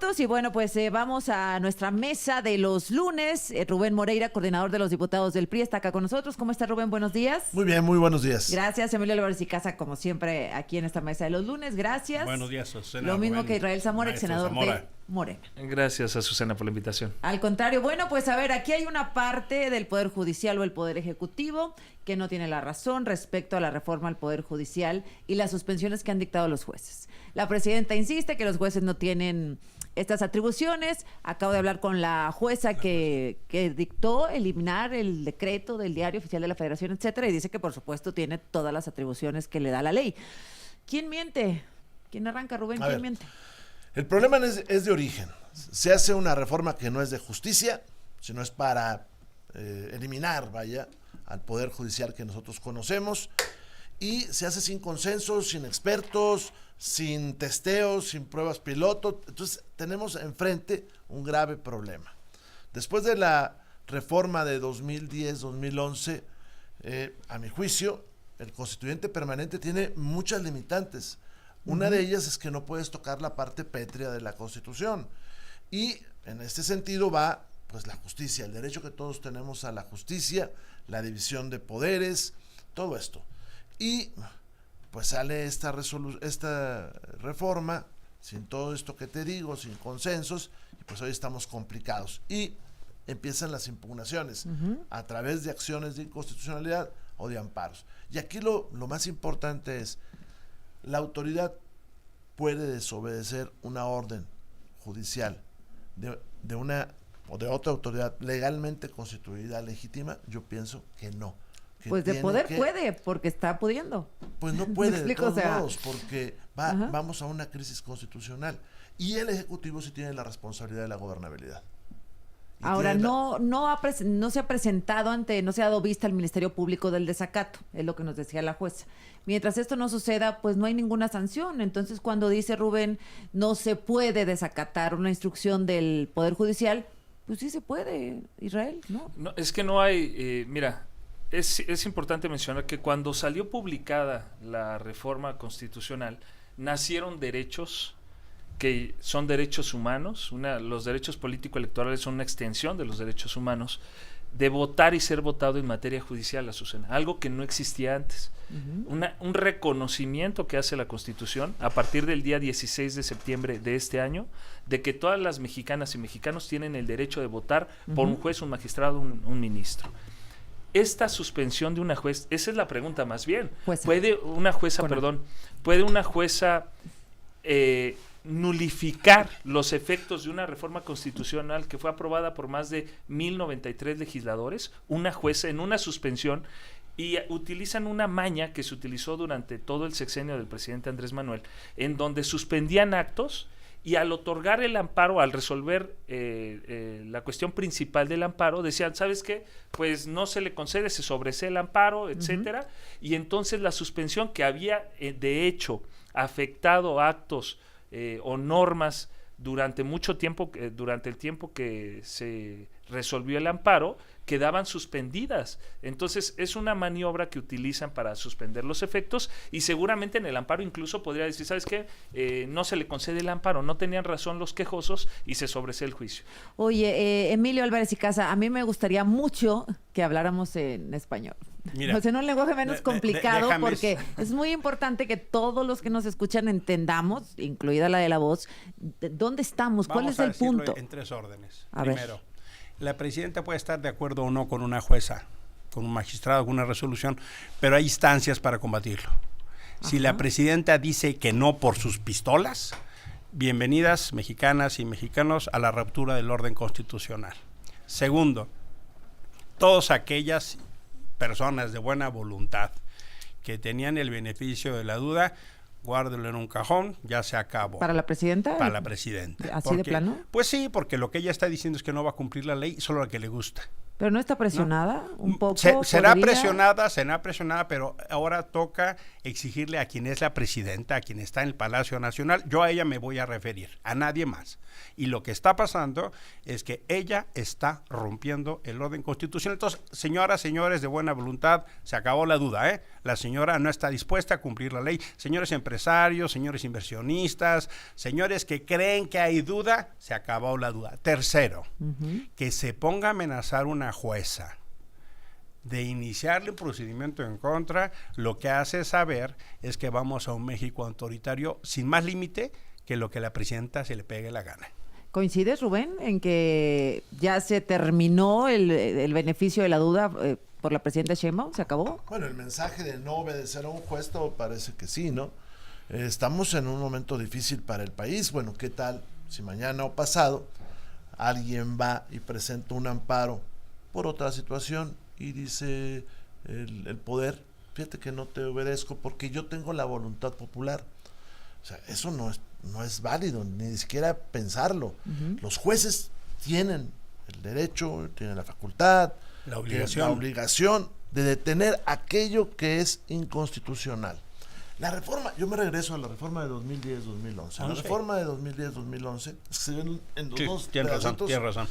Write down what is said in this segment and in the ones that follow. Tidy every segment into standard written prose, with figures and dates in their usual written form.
minutos y bueno, pues vamos a nuestra mesa de los lunes. Rubén Moreira, coordinador de los diputados del PRI, está acá con nosotros. ¿Cómo está, Rubén? Buenos días. Muy bien, muy buenos días. Gracias, Emilio Álvarez y Casa, como siempre, aquí en esta mesa de los lunes. Gracias. Buenos días, Azucena. Lo mismo Rubén, que Israel Zamora, ex senador Zamora. de Morena. Gracias, Azucena, por la invitación. Al contrario, bueno, pues a ver, aquí hay una parte del Poder Judicial o el Poder Ejecutivo que no tiene la razón respecto a la reforma al Poder Judicial y las suspensiones que han dictado los jueces. La presidenta insiste que los jueces no tienen estas atribuciones. Acabo de hablar con la jueza que dictó eliminar el decreto del Diario Oficial de la Federación, etcétera, y dice que por supuesto tiene todas las atribuciones que le da la ley. ¿Quién miente? ¿Quién arranca, Rubén? ¿Quién miente? El problema es de origen. Se hace una reforma que no es de justicia, sino es para eliminar, al Poder Judicial que nosotros conocemos, y se hace sin consenso, sin expertos, sin testeos, sin pruebas piloto. Entonces tenemos enfrente un grave problema. Después de la reforma de 2010-2011, a mi juicio, el constituyente permanente tiene muchas limitantes. Una de ellas es que no puedes tocar la parte pétrea de la Constitución. Y en este sentido va pues la justicia, el derecho que todos tenemos a la justicia, la división de poderes, todo esto. Y pues sale esta reforma sin todo esto que te digo, sin consensos, y pues hoy estamos complicados. Y empiezan las impugnaciones a través de acciones de inconstitucionalidad o de amparos. Y aquí lo más importante es, la autoridad puede desobedecer una orden judicial de una o de otra autoridad legalmente constituida, legítima. Yo pienso que no. Pues de poder puede, porque está pudiendo. Pues no puede, de todos modos, modos, porque vamos a una crisis constitucional. Y el Ejecutivo sí tiene la responsabilidad de la gobernabilidad. Ahora, no se ha presentado no se ha dado vista al Ministerio Público del desacato, es lo que nos decía la jueza. Mientras esto no suceda, pues no hay ninguna sanción. Entonces, cuando dice Rubén, no se puede desacatar una instrucción del Poder Judicial, pues sí se puede, Israel, ¿no? No, es que no hay, mira, es importante mencionar que cuando salió publicada la reforma constitucional, nacieron derechos que son derechos humanos. Los derechos político-electorales son una extensión de los derechos humanos, de votar y ser votado en materia judicial, Azucena, algo que no existía antes. Un reconocimiento que hace la Constitución a partir del día 16 de septiembre de este año, de que todas las mexicanas y mexicanos tienen el derecho de votar por un juez, un magistrado, un ministro. Esta suspensión de una juez, esa es la pregunta más bien. ¿Puede una jueza nulificar los efectos de una reforma constitucional que fue aprobada por más de 1,093 legisladores, una jueza en una suspensión, y utilizan una maña que se utilizó durante todo el sexenio del presidente Andrés Manuel, en donde suspendían actos y al otorgar el amparo, al resolver la cuestión principal del amparo, decían, ¿sabes qué? Pues no se le concede, se sobresee el amparo, etcétera, y entonces la suspensión que había de hecho afectado actos o normas durante mucho tiempo, durante el tiempo que se resolvió el amparo, quedaban suspendidas. Entonces es una maniobra que utilizan para suspender los efectos, y seguramente en el amparo incluso podría decir, ¿sabes qué? No se le concede el amparo, no tenían razón los quejosos y se sobresee el juicio. Oye, Emilio Álvarez y Casa, a mí me gustaría mucho que habláramos en español. Mira, en un lenguaje menos complicado, porque es muy importante que todos los que nos escuchan entendamos, incluida la de la voz, dónde estamos, cuál es el punto. En tres órdenes. Primero, la presidenta puede estar de acuerdo o no con una jueza, con un magistrado, con una resolución, pero hay instancias para combatirlo. Si la presidenta dice que no por sus pistolas, bienvenidas mexicanas y mexicanos a la ruptura del orden constitucional. Segundo, todas aquellas personas de buena voluntad que tenían el beneficio de la duda, guárdelo en un cajón, ya se acabó. ¿Para la presidenta? Para la presidenta. ¿Así de plano? Pues sí, porque lo que ella está diciendo es que no va a cumplir la ley, solo la que le gusta. ¿Pero no está presionada un poco? Será presionada, pero ahora toca exigirle a quien es la presidenta, a quien está en el Palacio Nacional. Yo a ella me voy a referir, a nadie más. Y lo que está pasando es que ella está rompiendo el orden constitucional. Entonces, señoras, señores de buena voluntad, se acabó la duda, La señora no está dispuesta a cumplir la ley. Señores empresarios, señores inversionistas, señores que creen que hay duda, se acabó la duda. Tercero, que se ponga a amenazar una jueza de iniciarle un procedimiento en contra, lo que hace saber es que vamos a un México autoritario sin más límite que lo que la presidenta se le pegue la gana. ¿Coincides, Rubén, en que ya se terminó el beneficio de la duda por la presidenta Sheinbaum? ¿Se acabó? Bueno, el mensaje de no obedecer a un juez parece que sí, ¿no? Estamos en un momento difícil para el país. Bueno, ¿qué tal si mañana o pasado alguien va y presenta un amparo por otra situación y dice el poder, fíjate que no te obedezco porque yo tengo la voluntad popular? O sea, eso no es válido, ni siquiera pensarlo. Los jueces tienen el derecho, tienen la facultad, la obligación de detener aquello que es inconstitucional. La reforma, yo me regreso a la reforma de 2010-2011. La reforma de 2010-2011, es que se ven en los dos pedacitos, tiene razón.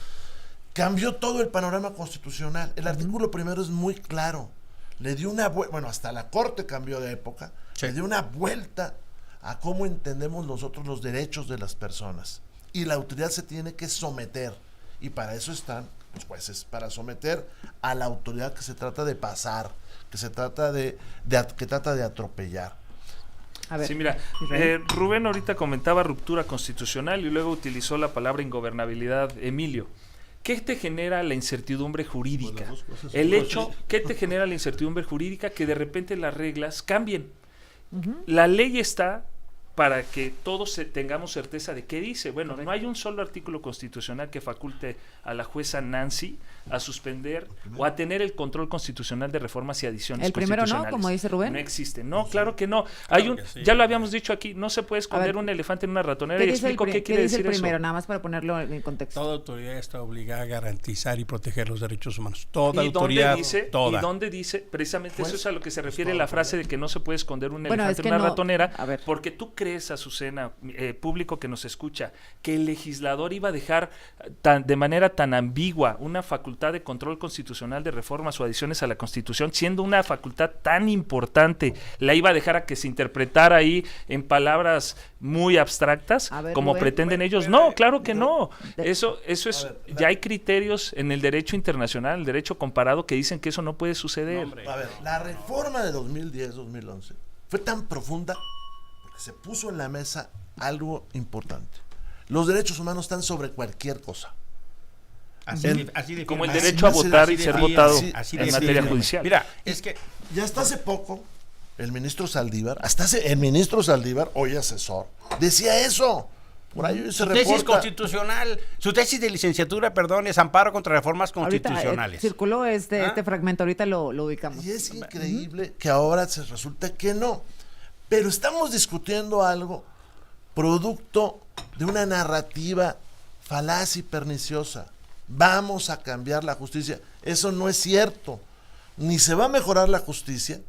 Cambió todo el panorama constitucional. El artículo primero es muy claro. Le dio una vuelta, bueno, hasta la Corte cambió de época, le dio una vuelta a cómo entendemos nosotros los derechos de las personas. Y la autoridad se tiene que someter. Y para eso están los jueces, para someter a la autoridad que se trata de pasar, que se trata que trata de atropellar. A ver, sí, mira, Rubén ahorita comentaba ruptura constitucional y luego utilizó la palabra ingobernabilidad, Emilio. ¿Qué te genera la incertidumbre jurídica? El hecho, ¿qué te genera la incertidumbre jurídica? Que de repente las reglas cambien. La ley está para que todos tengamos certeza de qué dice. Bueno, no hay un solo artículo constitucional que faculte a la jueza Nancy a suspender o a tener el control constitucional de reformas y adiciones el primero constitucionales. No, como dice Rubén. No existe. No, claro que no. Hay ya lo habíamos dicho aquí, no se puede esconder un elefante en una ratonera. Y explico qué quiere decir eso. ¿Qué dice el primero? Nada más para ponerlo en contexto. Toda autoridad está obligada a garantizar y proteger los derechos humanos. Toda ¿Y autoridad, ¿Y dónde dice? Precisamente eso es a lo que se refiere la frase de que no se puede esconder un elefante en una ratonera. Porque tú crees, Azucena, público que nos escucha, que el legislador iba a dejar de manera tan ambigua una facultad de control constitucional de reformas o adiciones a la Constitución, siendo una facultad tan importante, la iba a dejar a que se interpretara ahí en palabras muy abstractas, como Rubén, pretenden ellos. No, claro que no. Eso es, ya hay criterios en el derecho internacional, el derecho comparado, que dicen que eso no puede suceder. A ver, la reforma de 2010-2011 fue tan profunda porque se puso en la mesa algo importante. Los derechos humanos están sobre cualquier cosa. Así como el derecho a votar y ser votado en materia judicial. Mira, es que ya hasta hace poco el ministro Saldívar, hoy asesor, decía eso. Por ahí se reporta. Tesis constitucional, su tesis de licenciatura, es amparo contra reformas constitucionales. Ahorita, circuló este fragmento, ahorita lo ubicamos. Y es increíble que ahora se resulta que no. Pero estamos discutiendo algo producto de una narrativa falaz y perniciosa. Vamos a cambiar la justicia. Eso no es cierto. Ni se va a mejorar la justicia,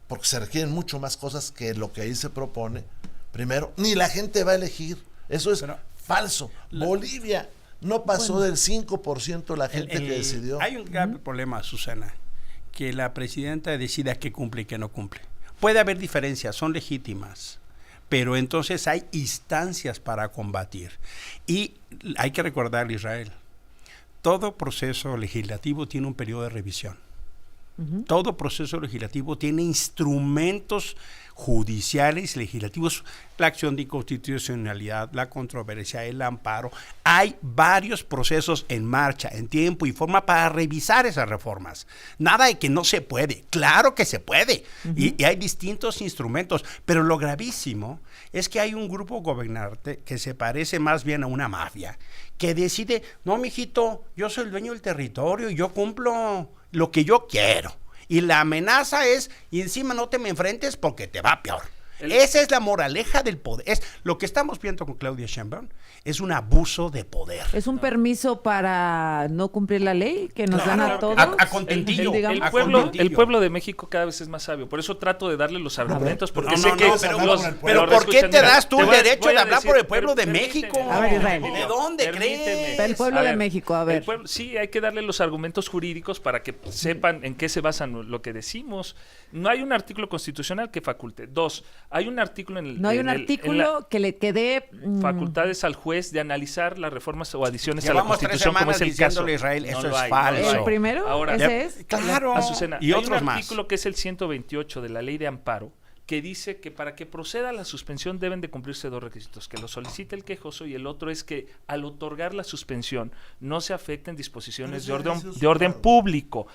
porque se requieren mucho más cosas que lo que ahí se propone. Primero, ni la gente va a elegir. Eso es falso. Bolivia no pasó del 5% la gente que decidió. Hay un grave problema, Susana, que la presidenta decida qué cumple y qué no cumple. Puede haber diferencias, son legítimas, pero entonces hay instancias para combatir. Y hay que recordar, Israel, todo proceso legislativo tiene un periodo de revisión. Todo proceso legislativo tiene instrumentos judiciales, legislativos, la acción de inconstitucionalidad, la controversia, el amparo. Hay varios procesos en marcha, en tiempo y forma para revisar esas reformas. Nada de que no se puede, claro que se puede. Y hay distintos instrumentos, pero lo gravísimo es que hay un grupo gobernante que se parece más bien a una mafia, que decide, no, mijito, yo soy el dueño del territorio y yo cumplo lo que yo quiero. Y la amenaza es, y encima no te me enfrentes porque te va peor. Esa es la moraleja del poder. Es lo que estamos viendo con Claudia Sheinbaum, es un abuso de poder. ¿Es un permiso para no cumplir la ley que nos dan a todos? A contentillo. El pueblo de México cada vez es más sabio. Por eso trato de darle los argumentos, porque sé que pero ¿por qué te das tú el derecho de hablar por el pueblo de México? A ver, Israel. ¿De dónde crees? El pueblo de México, a ver. Sí, hay que darle los argumentos jurídicos para que sepan en qué se basan lo que decimos. No hay un artículo constitucional que faculte. 2, hay un artículo en el... No hay un artículo que le dé... facultades al juez de analizar las reformas o adiciones a la Llevamos 3 Constitución, como semanas es el diciéndole caso. a Israel, eso lo es hay, falso. ¿El primero? Ahora, ¿Ese es? Claro. Azucena, Y hay otros un más. artículo que es el 128 de la Ley de Amparo, que dice que para que proceda la suspensión deben de cumplirse 2 requisitos, que lo solicite el quejoso y el otro es que al otorgar la suspensión no se afecten disposiciones de orden público.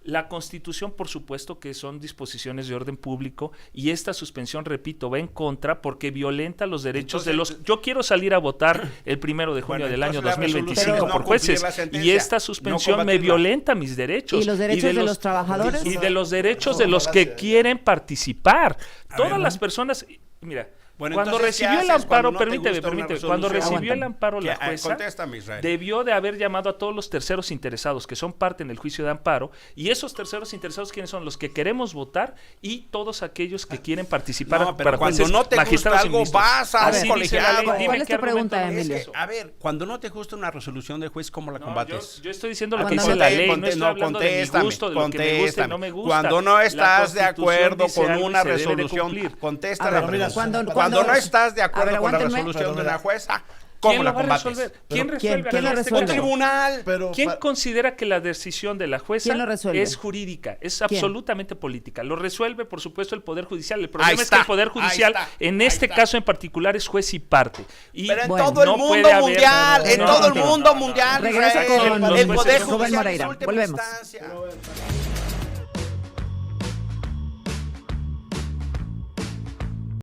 La Constitución, por supuesto, que son disposiciones de orden público y esta suspensión, repito, va en contra porque violenta los derechos de los... Yo quiero salir a votar el 1 de junio del año 2025 por jueces y esta suspensión me violenta mis derechos. ¿Y los derechos de los trabajadores? Y de los derechos de los que quieren participar. Todas las personas... Mira... Bueno, cuando entonces, recibió ¿qué el haces amparo, cuando no te gusta una permíteme, cuando resolución? recibió el amparo la jueza, Contéstame, Israel. debió de haber llamado a todos los terceros interesados que son parte en el juicio de amparo, y esos terceros interesados, ¿quiénes son? Los que queremos votar y todos aquellos que quieren participar pero cuando jueces, no te gusta magistrados y algo, ministros. vas a Así un dice la ley. colegiado. Dime ¿Cuál es qué tu pregunta, argumento es Emilio? eso. A ver, cuando no te gusta una resolución de juez, ¿cómo la combates? Yo estoy diciendo lo que Cuando dice no la te- ley, no estoy hablando de mi gusto, de lo que me gusta y no me gusta. Cuando no La estás de Constitución acuerdo dice con algo y una se debe de resolución, cumplir. contesta A la ver, pregunta. mira, Cuando no estás de A acuerdo ver, con la aguántenme. resolución de la jueza, ¿Quién ¿cómo lo la va a combates? resolver? ¿Quién Pero- resuelve? ¿Quién lo En este resuelve? Un caso, tribunal. Pero ¿quién pa- considera que la decisión de la jueza ¿Quién lo resuelve? es jurídica? Es ¿Quién? absolutamente política. Lo resuelve, por supuesto, el Poder Judicial. El problema Ahí es está, que el Poder ahí Judicial, está, en ahí este está. caso en particular, es juez y parte. Y Pero en Bueno, todo el no mundo puede haber- mundial, en no, todo el no, mundo no, no, mundial, Regresa Israel. con el los Poder jueces. Rubén Judicial Moreira. es última Volvemos. instancia.